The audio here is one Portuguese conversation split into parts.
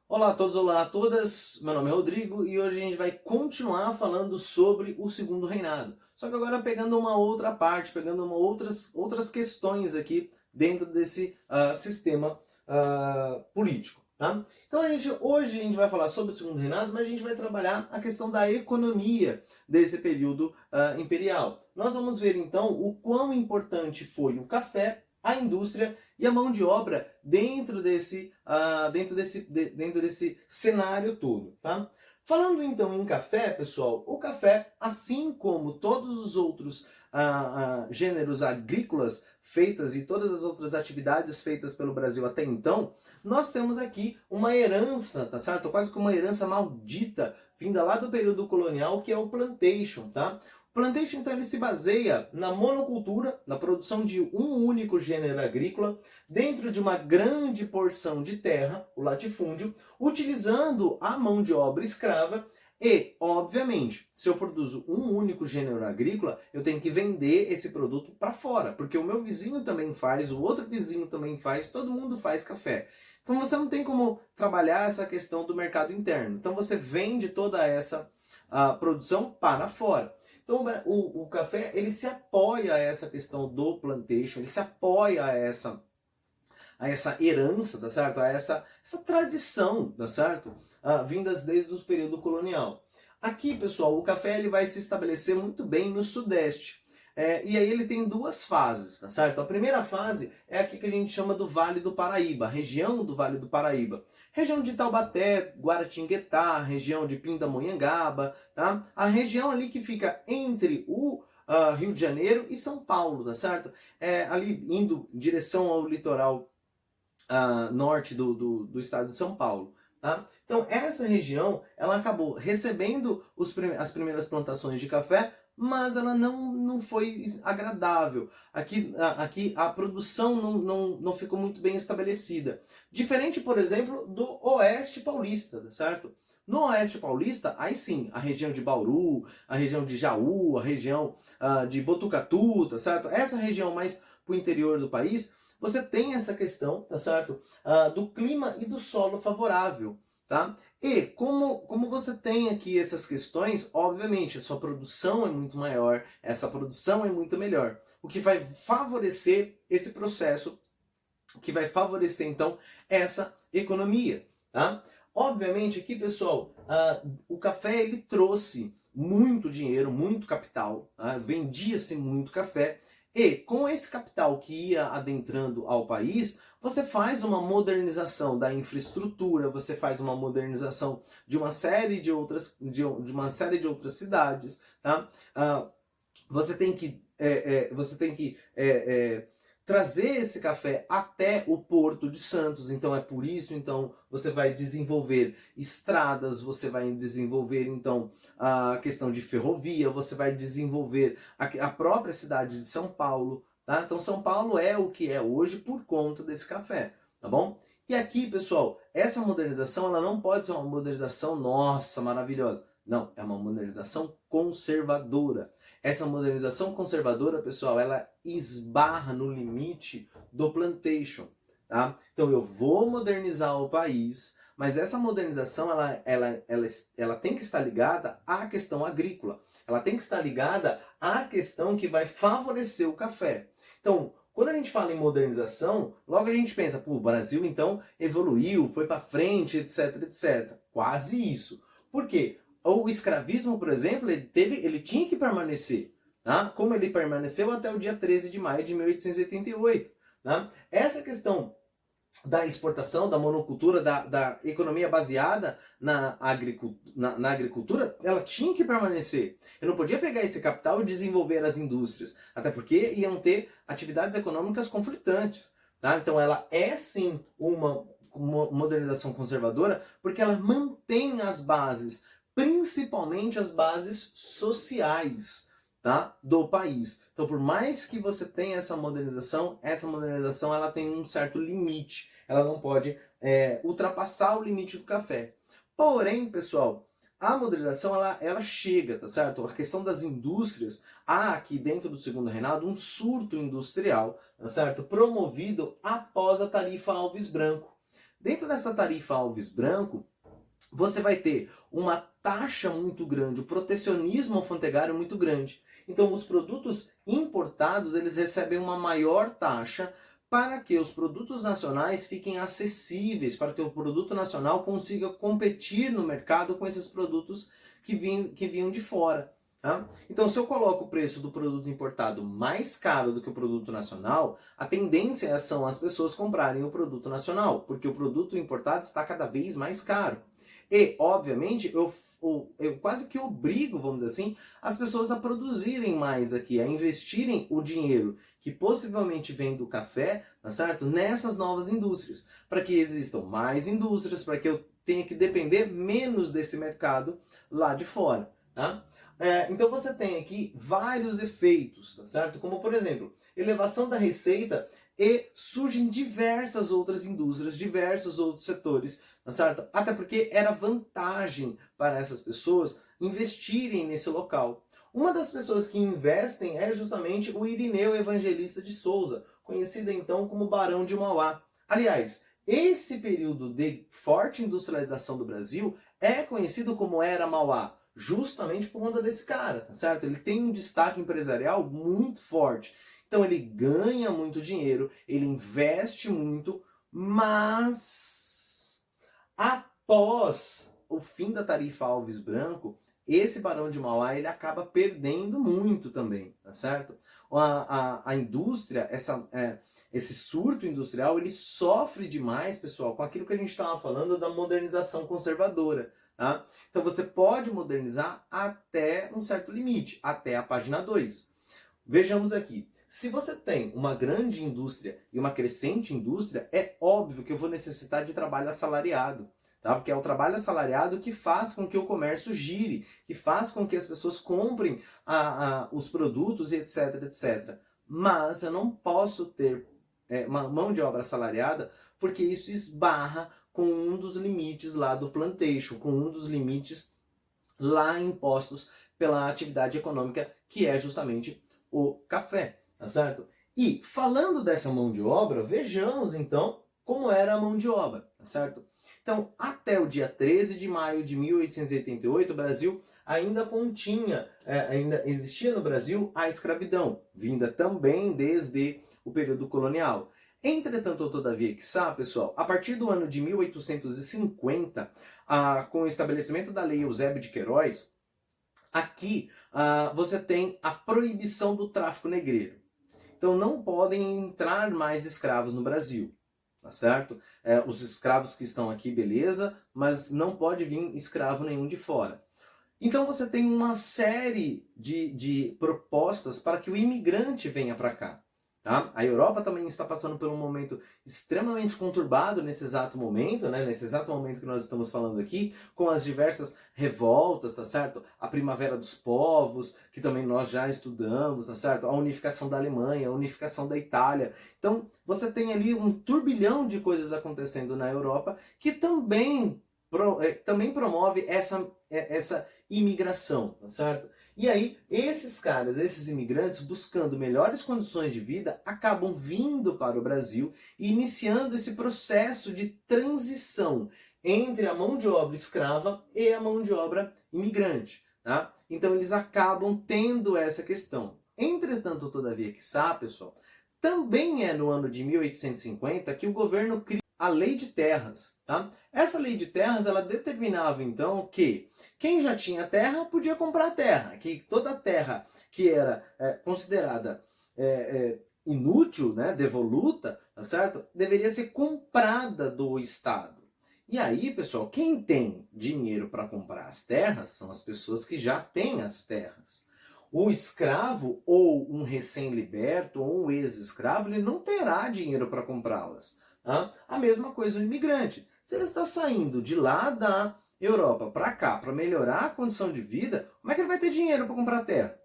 Olá a todos, olá a todas, meu nome é Rodrigo e hoje a gente vai continuar falando sobre o Segundo Reinado. Só que agora pegando uma outra parte, pegando outras questões aqui dentro desse sistema político. Tá? Então hoje a gente vai falar sobre o Segundo Reinado, mas a gente vai trabalhar a questão da economia desse período imperial. Nós vamos ver então o quão importante foi o café, a indústria e a mão de obra dentro desse cenário todo, tá? Falando então em café, pessoal, o café, assim como todos os outros gêneros agrícolas feitas e todas as outras atividades feitas pelo Brasil até então, nós temos aqui uma herança, tá certo? Quase que uma herança maldita vinda lá do período colonial, que é o plantation, tá? Plantation, então, ele se baseia na monocultura, na produção de um único gênero agrícola, dentro de uma grande porção de terra, o latifúndio, utilizando a mão de obra escrava e, obviamente, se eu produzo um único gênero agrícola, eu tenho que vender esse produto para fora, porque o meu vizinho também faz, o outro vizinho também faz, todo mundo faz café. Então você não tem como trabalhar essa questão do mercado interno. Então você vende toda essa produção para fora. Então o café ele se apoia a essa questão do plantation, ele se apoia a essa herança, tá certo? Essa tradição, tá certo? Vindas desde o período colonial. Aqui, pessoal, o café ele vai se estabelecer muito bem no Sudeste. E aí ele tem duas fases, tá certo? A primeira fase é aqui que a gente chama do Vale do Paraíba, a região do Vale do Paraíba. Região de Taubaté, Guaratinguetá, região de Pindamonhangaba, tá? A região ali que fica entre o Rio de Janeiro e São Paulo, tá certo? Ali indo em direção ao litoral norte do estado de São Paulo. Tá? Então essa região ela acabou recebendo as primeiras plantações de café, mas ela não foi agradável. Aqui a produção não ficou muito bem estabelecida. Diferente, por exemplo, do Oeste Paulista, certo? No Oeste Paulista, aí sim, a região de Bauru, a região de Jaú, a região de Botucatu, tá certo? Essa região mais para o interior do país, você tem essa questão, tá certo? Do clima e do solo favorável, tá? E como você tem aqui essas questões, obviamente a sua produção é muito maior, essa produção é muito melhor, o que vai favorecer esse processo, o que vai favorecer então essa economia, tá? Obviamente aqui, pessoal, o café ele trouxe muito dinheiro, muito capital, vendia-se muito café. E com esse capital que ia adentrando ao país, você faz uma modernização da infraestrutura, você faz uma modernização de uma série de outras cidades, tá? Você tem que trazer esse café até o Porto de Santos. Então é por isso então você vai desenvolver estradas, você vai desenvolver então a questão de ferrovia, você vai desenvolver a própria cidade de São Paulo, tá? Então São Paulo é o que é hoje por conta desse café, tá bom? E aqui, pessoal, essa modernização ela não pode ser uma modernização nossa, maravilhosa. Não, é uma modernização conservadora. Essa modernização conservadora, pessoal, ela esbarra no limite do plantation, tá? Então eu vou modernizar o país, mas essa modernização ela tem que estar ligada à questão agrícola. Ela tem que estar ligada à questão que vai favorecer o café. Então, quando a gente fala em modernização, logo a gente pensa, pô, o Brasil então evoluiu, foi para frente, etc, etc. Quase isso. Por quê? O escravismo, por exemplo, ele tinha que permanecer, tá? Como ele permaneceu até o dia 13 de maio de 1888. Tá? Essa questão da exportação, da monocultura, da economia baseada na agricultura, ela tinha que permanecer. Eu não podia pegar esse capital e desenvolver as indústrias, até porque iam ter atividades econômicas conflitantes. Tá? Então ela é sim uma modernização conservadora, porque ela mantém as bases, principalmente as bases sociais, tá, do país. Então, por mais que você tenha essa modernização ela tem um certo limite. Ela não pode ultrapassar o limite do café. Porém, pessoal, a modernização ela chega, tá certo? A questão das indústrias, há aqui dentro do Segundo Reinado um surto industrial, tá certo? Promovido após a tarifa Alves Branco. Dentro dessa tarifa Alves Branco, você vai ter uma taxa muito grande, o protecionismo alfandegário muito grande. Então, os produtos importados, eles recebem uma maior taxa para que os produtos nacionais fiquem acessíveis, para que o produto nacional consiga competir no mercado com esses produtos que vinham de fora. Tá? Então, se eu coloco o preço do produto importado mais caro do que o produto nacional, a tendência são as pessoas comprarem o produto nacional, porque o produto importado está cada vez mais caro. E, obviamente, eu quase que obrigo, vamos dizer assim, as pessoas a produzirem mais aqui, a investirem o dinheiro que possivelmente vem do café, tá certo? Nessas novas indústrias, para que existam mais indústrias, para que eu tenha que depender menos desse mercado lá de fora, tá? Então você tem aqui vários efeitos, tá certo? Como, por exemplo, elevação da receita e surgem diversas outras indústrias, diversos outros setores, tá certo? Até porque era vantagem para essas pessoas investirem nesse local. Uma das pessoas que investem é justamente o Irineu Evangelista de Souza, conhecido então como Barão de Mauá. Aliás, esse período de forte industrialização do Brasil é conhecido como Era Mauá, justamente por conta desse cara, tá certo? Ele tem um destaque empresarial muito forte. Então ele ganha muito dinheiro, ele investe muito, mas após o fim da tarifa Alves Branco, esse Barão de Mauá ele acaba perdendo muito também, tá certo? A indústria, esse surto industrial, ele sofre demais, pessoal, com aquilo que a gente estava falando da modernização conservadora. Tá? Então você pode modernizar até um certo limite, até a página 2. Vejamos aqui. Se você tem uma grande indústria e uma crescente indústria, é óbvio que eu vou necessitar de trabalho assalariado. Tá? Porque é o trabalho assalariado que faz com que o comércio gire, que faz com que as pessoas comprem os produtos e etc, etc. Mas eu não posso ter uma mão de obra assalariada porque isso esbarra com um dos limites lá do plantation, com um dos limites lá impostos pela atividade econômica, que é justamente o café, tá certo? E falando dessa mão de obra, vejamos então como era a mão de obra, tá certo? Então, até o dia 13 de maio de 1888, o Brasil ainda continha, ainda existia no Brasil a escravidão, vinda também desde o período colonial. Entretanto, todavia, quiçá, pessoal, a partir do ano de 1850, com o estabelecimento da Lei Eusébio de Queiroz, aqui você tem a proibição do tráfico negreiro. Então não podem entrar mais escravos no Brasil, tá certo? Os escravos que estão aqui, beleza, mas não pode vir escravo nenhum de fora. Então você tem uma série de propostas para que o imigrante venha para cá. Tá? A Europa também está passando por um momento extremamente conturbado nesse exato momento, né? Nesse exato momento que nós estamos falando aqui, com as diversas revoltas, tá certo? A Primavera dos Povos, que também nós já estudamos, tá certo? A unificação da Alemanha, a unificação da Itália. Então, você tem ali um turbilhão de coisas acontecendo na Europa que também promove essa imigração, tá certo? E aí, esses caras, esses imigrantes, buscando melhores condições de vida, acabam vindo para o Brasil e iniciando esse processo de transição entre a mão de obra escrava e a mão de obra imigrante. Tá? Então, eles acabam tendo essa questão. Entretanto, todavia, quiçá, pessoal, também é no ano de 1850 que o governo cria a Lei de Terras. Tá? Essa Lei de Terras ela determinava, então, que quem já tinha terra podia comprar terra, que toda terra que era considerada inútil, né, devoluta, tá certo? Deveria ser comprada do Estado. E aí, pessoal, quem tem dinheiro para comprar as terras são as pessoas que já têm as terras. O escravo ou um recém-liberto ou um ex-escravo, ele não terá dinheiro para comprá-las. Tá? A mesma coisa o imigrante. Se ele está saindo de lá da Europa para cá para melhorar a condição de vida, como é que ele vai ter dinheiro para comprar terra?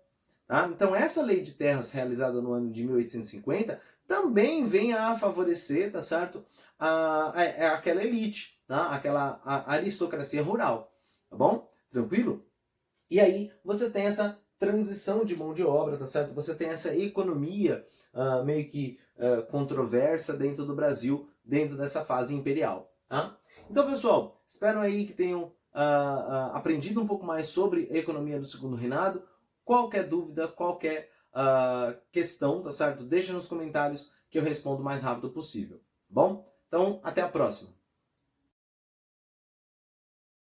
Tá? Então essa lei de terras realizada no ano de 1850 também vem a favorecer, tá certo? Aquela elite, tá? Aquela aristocracia rural, tá bom? Tranquilo? E aí você tem essa transição de mão de obra, tá certo? Você tem essa economia meio que controversa dentro do Brasil, dentro dessa fase imperial. Tá? Então, pessoal, espero aí que tenham aprendido um pouco mais sobre a economia do segundo reinado. Qualquer dúvida, qualquer questão, tá certo? Deixa nos comentários que eu respondo o mais rápido possível. Bom? Então, até a próxima.